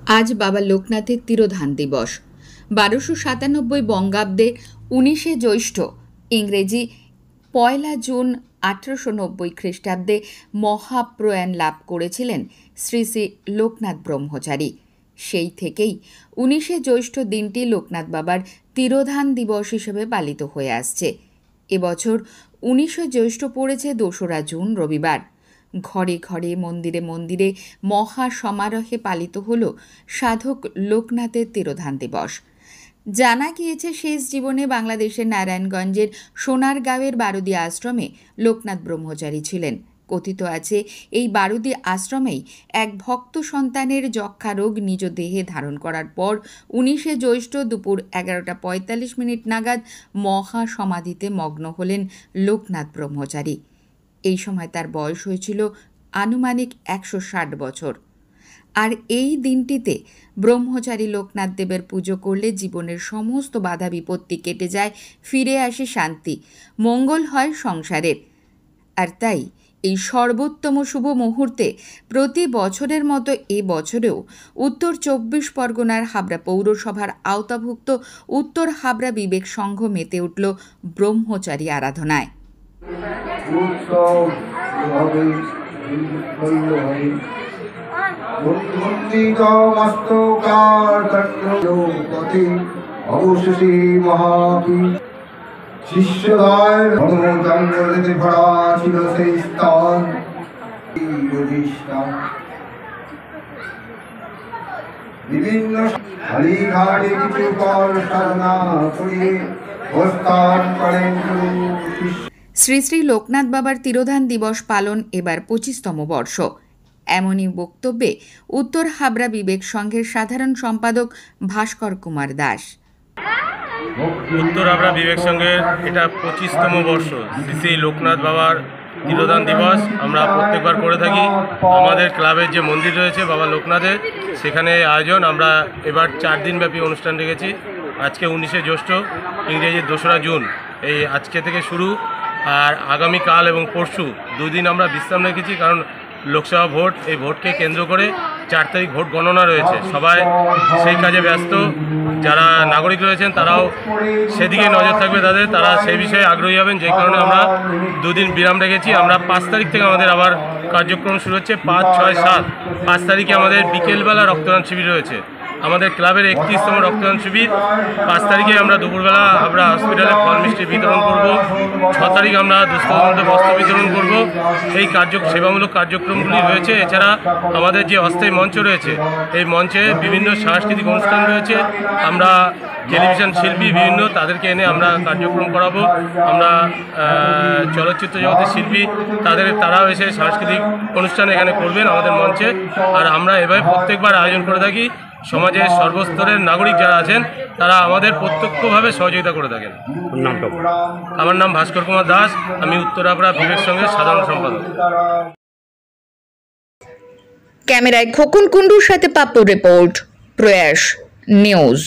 আজ বাবা লোকনাথের তিরোধান দিবস। 1297 বঙ্গাব্দে 19শে জ্যৈষ্ঠ, ইংরেজি 1 জুন 1890 খ্রিস্টাব্দে মহাপ্রয়াণ লাভ করেছিলেন শ্রী শ্রী লোকনাথ ব্রহ্মচারী। সেই থেকেই 19শে জ্যৈষ্ঠ দিনটি লোকনাথ বাবার তিরোধান দিবস হিসেবে পালিত হয়ে আসছে। এবছর 19শে জ্যৈষ্ঠ পড়েছে 2রা জুন রবিবার। ঘরে ঘরে মন্দিরে মন্দিরে মহা সমারোহে পালিত হল সাধক লোকনাথের তিরোধান দিবস। জানা গিয়েছে শেষ জীবনে বাংলাদেশের নারায়ণগঞ্জের সোনারগাঁওয়ের বারুদি আশ্রমে লোকনাথ ব্রহ্মচারী ছিলেন। কথিত আছে এই বারুদি আশ্রমেই এক ভক্ত সন্তানের যক্ষা রোগ নিজ দেহে ধারণ করার পর 19শে জ্যৈষ্ঠ দুপুর 11:45 নাগাদ মহা সমাধিতে মগ্ন হলেন লোকনাথ ব্রহ্মচারী। এই সময় তার বয়স হয়েছিল আনুমানিক 160 বছর। আর এই দিনটিতে ব্রহ্মচারী লোকনাথ দেবের পুজো করলে জীবনের সমস্ত বাধা বিপত্তি কেটে যায়, ফিরে আসে শান্তি, মঙ্গল হয় সংসারের। আর তাই এই সর্বোত্তম শুভ মুহূর্তে প্রতি বছরের মতো এ বছরেও উত্তর 24 পরগনার হাবড়া পৌরসভার আওতাভুক্ত উত্তর হাবড়া বিবেক সংঘ মেতে উঠল ব্রহ্মচারী আরাধনায়। শিষ্যদায় জঙ্গলেতে ভরা ছিল সেই স্থান। বিভিন্ন হালিঘাটে কিছু পর সাধনা করিয়ে প্রস্থান করেন শ্রী শ্রী লোকনাথ বাবার তিরোধান দিবস পালন এবার 25তম বর্ষ। এমনই বক্তব্যে উত্তর হাবড়া বিবেক সংঘের সাধারণ সম্পাদক ভাস্কর কুমার দাস। উত্তর হাবড়া বিবেক সংঘের এটা 25তম বর্ষ। শ্রী শ্রী লোকনাথ বাবার তিরোধান দিবস আমরা প্রত্যেকবার করে থাকি। আমাদের ক্লাবের যে মন্দির রয়েছে বাবা লোকনাথের, সেখানে আয়োজন। আমরা এবার 4 দিনব্যাপী অনুষ্ঠান রেখেছি। আজকে 19শে জ্যৈষ্ঠ, ইংরেজি 2রা জুন, এই আজকে থেকে শুরু। আর আগামীকাল এবং পরশু 2 দিন আমরা বিশ্রাম রেখেছি, কারণ লোকসভা ভোট, এই ভোটকে কেন্দ্র করে 4 তারিখ ভোট গণনা রয়েছে। সবাই সেই কাজে ব্যস্ত। যারা নাগরিক রয়েছেন তারাও সেদিকে নজর থাকবে, তারা সেই বিষয়ে আগ্রহী হবেন। যে কারণে আমরা 2 দিন বিরাম রেখেছি। আমরা 5 তারিখ থেকে আমাদের আবার কার্যক্রম শুরু হচ্ছে। 5, 6, 7, 5 তারিখে আমাদের বিকেলবেলা রক্তদান শিবির রয়েছে। আমাদের ক্লাবের 31তম রক্তদান শিবির। 5 তারিখে আমরা দুপুরবেলা আমরা হসপিটালে ফল মিষ্টি বিতরণ করব। 6 তারিখ আমরা দুস্থদের বস্ত্র বিতরণ করব। এই সেবামূলক কার্যক্রমগুলি রয়েছে। এছাড়া আমাদের যে অস্থায়ী মঞ্চ রয়েছে, এই মঞ্চে বিভিন্ন সাংস্কৃতিক অনুষ্ঠান রয়েছে। আমরা টেলিভিশন শিল্পী বিভিন্ন তাদেরকে এনে আমরা কার্যক্রম করাবো। আমরা চলচ্চিত্র জগতের শিল্পী তারাও এসে সাংস্কৃতিক অনুষ্ঠান এখানে করবেন আমাদের মঞ্চে। আর আমরা এভাবে প্রত্যেকবার আয়োজন করে থাকি। সমাজের সর্বস্তরের নাগরিক যারা আছেন তারা আমাদের প্রত্যক্ষভাবে সহযোগিতা করে থাকেন। আমার নাম ভাস্কর কুমার দাস, আমি উত্তর হাবড়া বিবেক সংঘের সাধারণ সম্পাদক। ক্যামেরায় খোকন কুন্ডুর সাথে পাপ্পু রিপোর্ট, প্রয়াস নিউজ।